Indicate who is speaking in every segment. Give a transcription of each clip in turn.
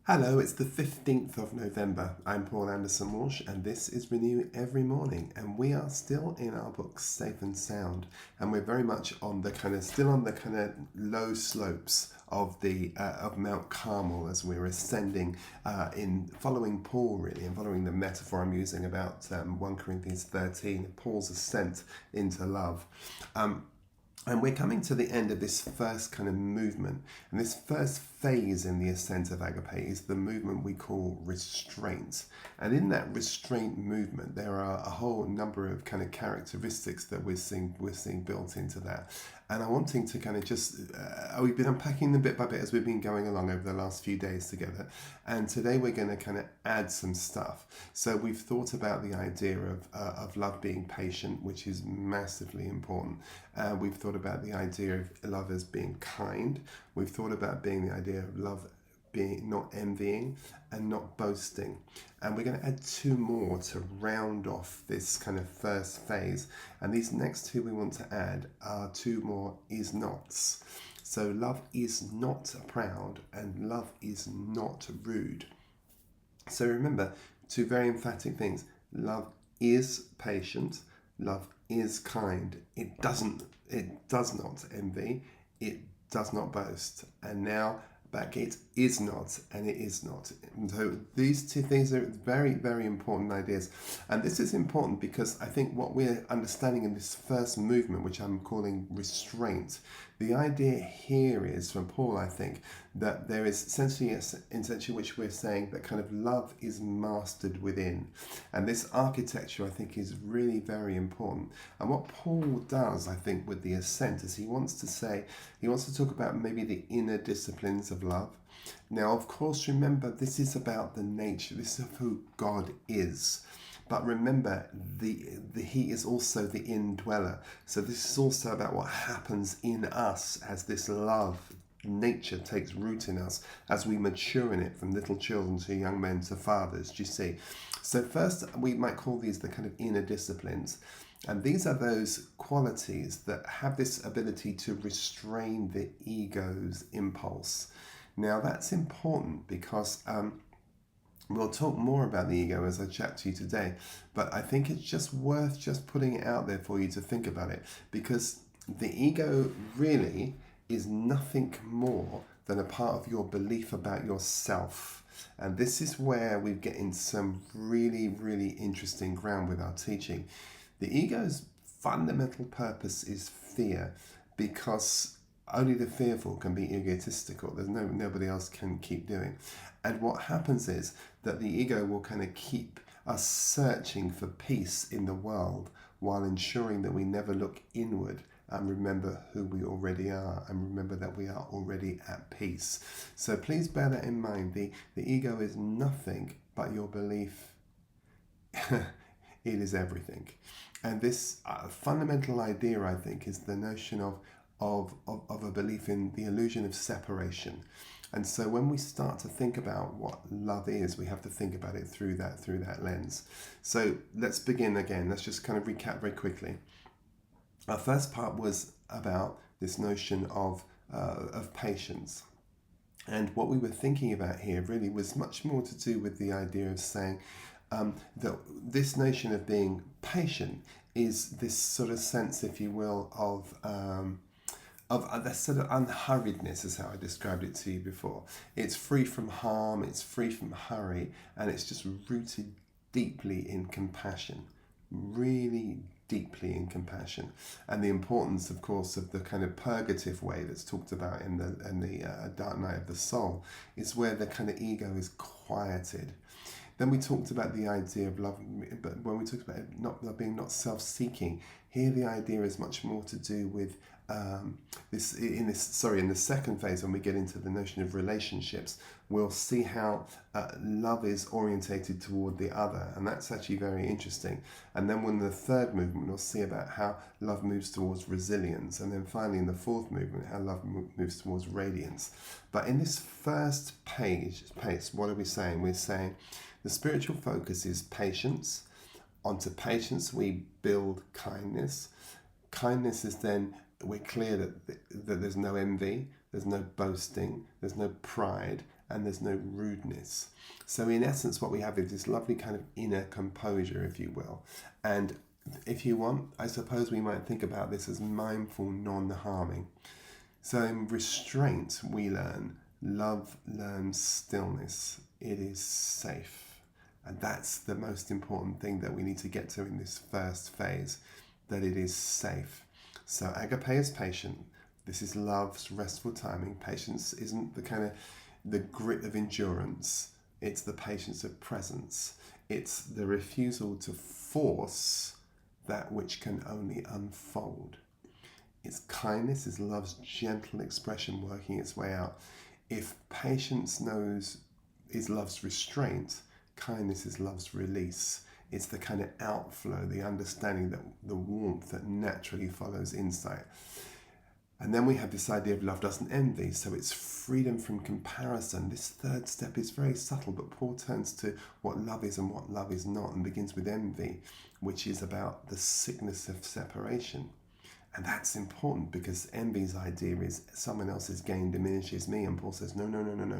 Speaker 1: Hello, it's the 15th of November. I'm Paul Anderson-Walsh, and this is Renew Every Morning. And we are still in our book Safe and Sound, and we're very much on the still on the low slopes of the of Mount Carmel as we're ascending in following Paul, really, and following the metaphor I'm using about 1 Corinthians 13, Paul's ascent into love. And we're coming to the end of this first kind of movement. And this first phase in the ascent of Agapé is the movement we call restraint. And in that restraint movement, there are a whole number of kind of characteristics that we're seeing built into that. And I'm wanting to kind of we've been unpacking them bit by bit as we've been going along over the last few days together. And today we're going to kind of add some stuff. So we've thought about the idea of love being patient, which is massively important. We've thought about the idea of love as being kind. We've thought about the idea of love being not envying and not boasting. And we're going to add two more to round off this kind of first phase. And these next two we want to add are two more is nots. So love is not proud and love is not rude. So remember, two very emphatic things. Love is patient. Love is kind. It does not envy. It does not boast. And now back, it is not and it is not. And so these two things are very, very important ideas. And this is important because I think what we're understanding in this first movement, which I'm calling restraint, the idea here is from Paul, I think, that there is essentially which we're saying that kind of love is mastered within. And this architecture, I think, is really very important. And what Paul does, I think, with the ascent is he wants to talk about maybe the inner disciplines of love. Now, of course, remember, this is about the nature. This is who God is. But remember, he is also the indweller. So this is also about what happens in us as this love nature takes root in us, as we mature in it from little children to young men to fathers. Do you see? So first, we might call these the kind of inner disciplines. And these are those qualities that have this ability to restrain the ego's impulse. Now, that's important because we'll talk more about the ego as I chat to you today, but I think it's just worth just putting it out there for you to think about it, because the ego really is nothing more than a part of your belief about yourself. And this is where we get in some really, really interesting ground with our teaching. The ego's fundamental purpose is fear, because only the fearful can be egotistical. There's nobody else can keep doing. And what happens is that the ego will kind of keep us searching for peace in the world while ensuring that we never look inward and remember who we already are and remember that we are already at peace. So please bear that in mind. The ego is nothing but your belief. It is everything. And this fundamental idea, I think, is the notion of a belief in the illusion of separation. And so when we start to think about what love is, we have to think about it through that lens. So let's begin again. Let's just kind of recap very quickly. Our first part was about this notion of patience. And what we were thinking about here really was much more to do with the idea of saying that this notion of being patient is this sort of sense, if you will, of the sort of unhurriedness, is how I described it to you before. It's free from harm, it's free from hurry, and it's just rooted deeply in compassion, really deeply in compassion. And the importance, of course, of the kind of purgative way that's talked about in the dark night of the soul is where the kind of ego is quieted. Then we talked about the idea of love, but when we talked about love being not self-seeking, here the idea is much more to do with in the second phase, when we get into the notion of relationships, we'll see how love is orientated toward the other, and that's actually very interesting. And then in the third movement, we'll see about how love moves towards resilience, and then finally in the fourth movement, how love moves towards radiance. But in this first pace, what are we saying? We're saying the spiritual focus is patience. Onto patience we build kindness. Kindness is then, we're clear that there's no envy, there's no boasting, there's no pride, and there's no rudeness. So in essence, what we have is this lovely kind of inner composure, if you will. And if you want, I suppose we might think about this as mindful non-harming. So in restraint, we learn love learns stillness. It is safe. And that's the most important thing that we need to get to in this first phase, that it is safe. So Agapé is patient. This is love's restful timing. Patience isn't the kind of the grit of endurance. It's the patience of presence. It's the refusal to force that which can only unfold. Its kindness is love's gentle expression working its way out. If patience is love's restraint, kindness is love's release. It's the kind of outflow, the understanding, that the warmth that naturally follows insight. And then we have this idea of love doesn't envy, so it's freedom from comparison. This third step is very subtle, but Paul turns to what love is and what love is not, and begins with envy, which is about the sickness of separation. And that's important, because envy's idea is someone else's gain diminishes me. And Paul says, no,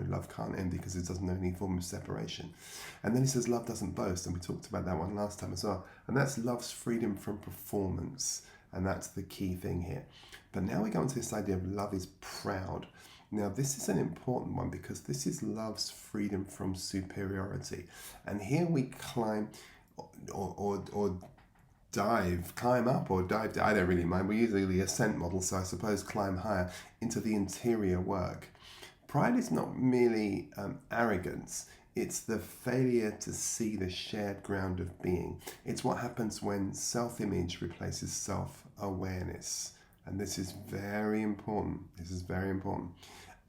Speaker 1: love can't envy because it doesn't know any form of separation. And then he says love doesn't boast, and we talked about that one last time as well. And that's love's freedom from performance. And that's the key thing here. But now we go into this idea of love is proud. Now this is an important one, because this is love's freedom from superiority. And here we climb or climb up or dive down, I don't really mind. We're usually the ascent model, so I suppose climb higher into the interior work. Pride is not merely arrogance. It's the failure to see the shared ground of being. It's what happens when self-image replaces self-awareness. And this is very important. This is very important.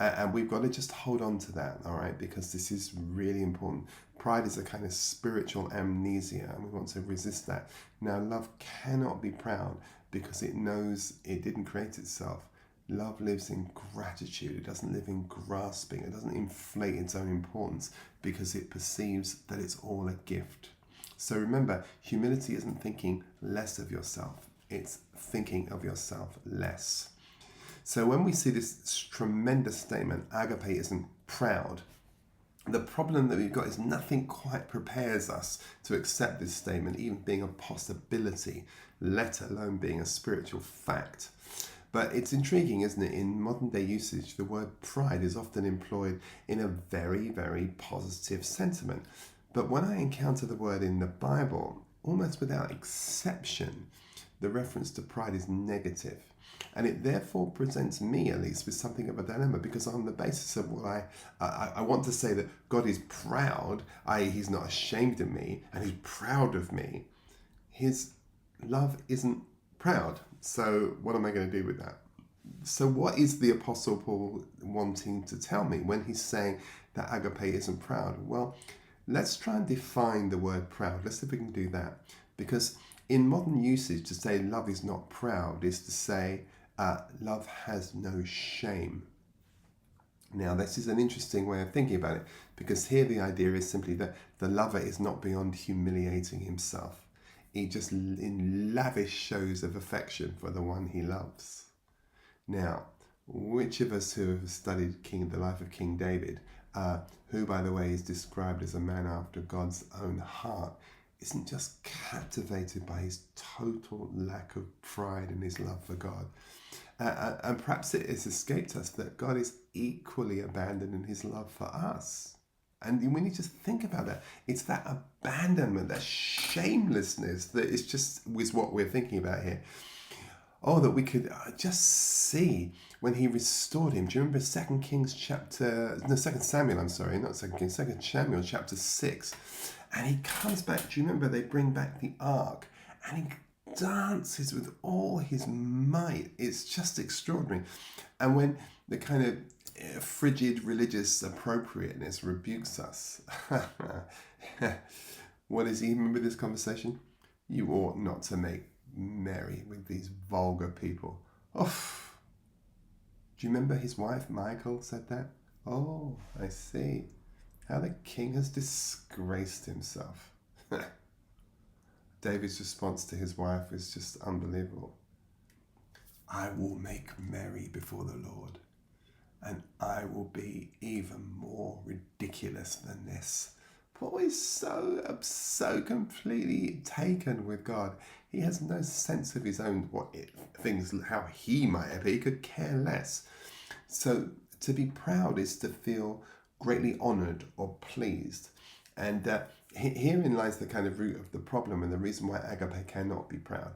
Speaker 1: And we've got to just hold on to that, all right? Because this is really important. Pride is a kind of spiritual amnesia, and we want to resist that. Now, love cannot be proud because it knows it didn't create itself. Love lives in gratitude. It doesn't live in grasping. It doesn't inflate its own importance because it perceives that it's all a gift. So remember, humility isn't thinking less of yourself. It's thinking of yourself less. So when we see this tremendous statement, Agapé isn't proud, the problem that we've got is nothing quite prepares us to accept this statement, even being a possibility, let alone being a spiritual fact. But it's intriguing, isn't it? In modern day usage, the word pride is often employed in a very, very positive sentiment. But when I encounter the word in the Bible, almost without exception, the reference to pride is negative. And it therefore presents me, at least, with something of a dilemma, because on the basis of what I want to say that God is proud, i.e. he's not ashamed of me, and he's proud of me, his love isn't proud. So what am I going to do with that? So what is the Apostle Paul wanting to tell me when he's saying that Agapé isn't proud? Well, let's try and define the word proud. Let's see if we can do that. Because in modern usage, to say love is not proud is to say love has no shame. Now, this is an interesting way of thinking about it, because here the idea is simply that the lover is not beyond humiliating himself. He just in lavish shows of affection for the one he loves. Now, which of us who have studied the life of King David, who, by the way, is described as a man after God's own heart, isn't just captivated by his total lack of pride and his love for God? And perhaps it has escaped us that God is equally abandoning his love for us. And we need to think about that. It's that abandonment, that shamelessness that is what we're thinking about here. Oh, that we could just see when he restored him. Do you remember 2 Samuel chapter 6? And he comes back. Do you remember they bring back the ark? And he dances with all his might. It's just extraordinary. And when the kind of frigid religious appropriateness rebukes us, what is he? Remember this conversation? You ought not to make merry with these vulgar people. Oh, do you remember his wife Michal said that? Oh, I see. How the king has disgraced himself. David's response to his wife is just unbelievable. I will make merry before the Lord, and I will be even more ridiculous than this. Paul is so completely taken with God. He has no sense of his own how he might appear. He could care less. So to be proud is to feel greatly honoured or pleased. And herein lies the kind of root of the problem and the reason why Agapé cannot be proud.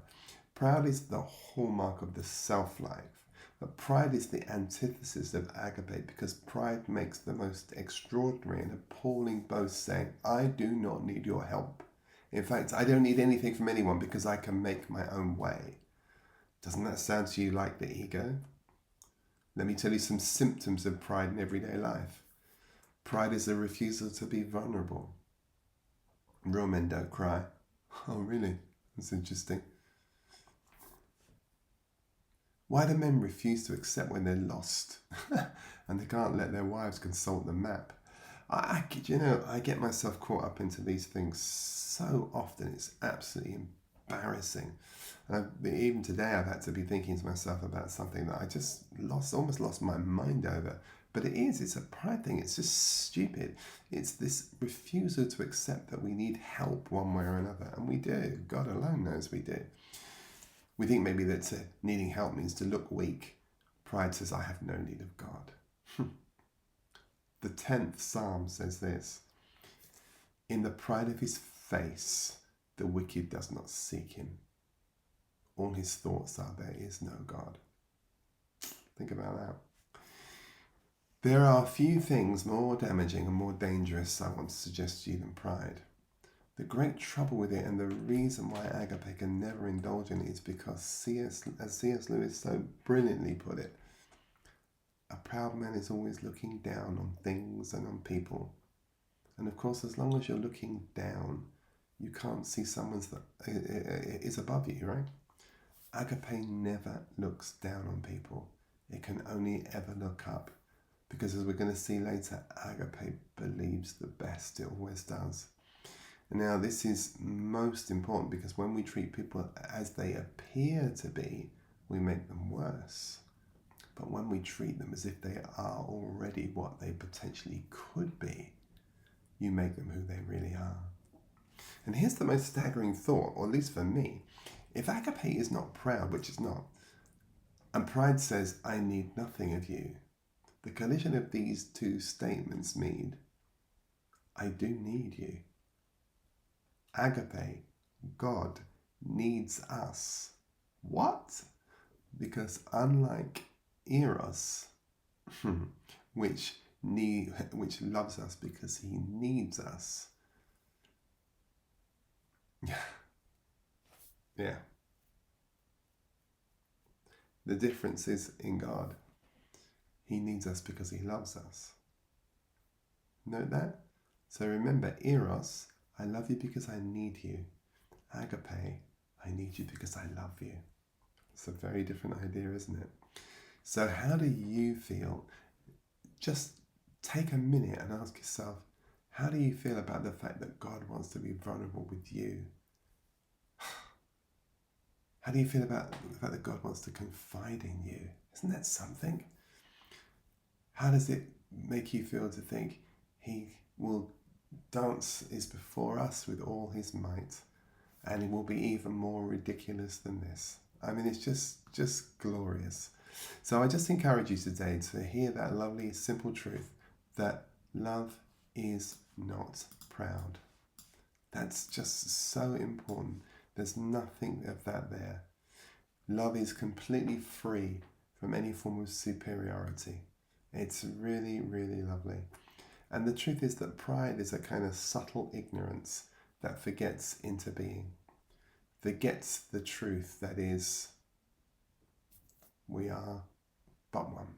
Speaker 1: Proud is the hallmark of the self-life. But pride is the antithesis of Agapé, because pride makes the most extraordinary and appalling boast, saying, I do not need your help. In fact, I don't need anything from anyone because I can make my own way. Doesn't that sound to you like the ego? Let me tell you some symptoms of pride in everyday life. Pride is a refusal to be vulnerable. Real men don't cry. Oh, really? That's interesting. Why do men refuse to accept when they're lost and they can't let their wives consult the map? I get myself caught up into these things so often. It's absolutely embarrassing. And even today I've had to be thinking to myself about something that I just almost lost my mind over. But it's a pride thing. It's just stupid. It's this refusal to accept that we need help one way or another. And we do. God alone knows we do. We think maybe that needing help means to look weak. Pride says, I have no need of God. The 10th Psalm says this: in the pride of his face, the wicked does not seek him. All his thoughts are, there is no God. Think about that. There are few things more damaging and more dangerous, I want to suggest to you, than pride. The great trouble with it, and the reason why Agapé can never indulge in it, is because as C.S. Lewis so brilliantly put it, a proud man is always looking down on things and on people. And of course, as long as you're looking down, you can't see someone that is above you, right? Agapé never looks down on people. It can only ever look up. Because as we're going to see later, Agapé believes the best. It always does. Now, this is most important, because when we treat people as they appear to be, we make them worse. But when we treat them as if they are already what they potentially could be, you make them who they really are. And here's the most staggering thought, or at least for me. If Agapé is not proud, which is not, and pride says, I need nothing of you, the collision of these two statements mean, I do need you. Agapé, God, needs us. What? Because unlike Eros, which loves us because he needs us. Yeah. The difference is in God. He needs us because he loves us. Note that? So remember, Eros, I love you because I need you. Agapé, I need you because I love you. It's a very different idea, isn't it? So how do you feel? Just take a minute and ask yourself, how do you feel about the fact that God wants to be vulnerable with you? How do you feel about the fact that God wants to confide in you? Isn't that something? How does it make you feel to think he will dance is before us with all his might, and it will be even more ridiculous than this? I mean, it's just glorious. So I just encourage you today to hear that lovely, simple truth that love is not proud. That's just so important. There's nothing of that there. Love is completely free from any form of superiority. It's really, really lovely. And the truth is that pride is a kind of subtle ignorance that forgets into being, forgets the truth that is, we are but one.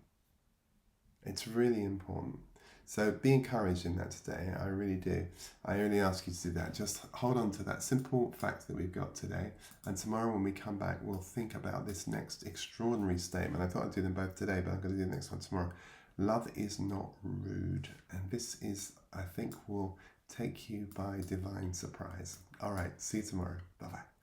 Speaker 1: It's really important. So be encouraged in that today. I really do. I only ask you to do that. Just hold on to that simple fact that we've got today. And tomorrow when we come back, we'll think about this next extraordinary statement. I thought I'd do them both today, but I'm going to do the next one tomorrow. Love is not rude. And this is, I think, will take you by divine surprise. All right. See you tomorrow. Bye-bye.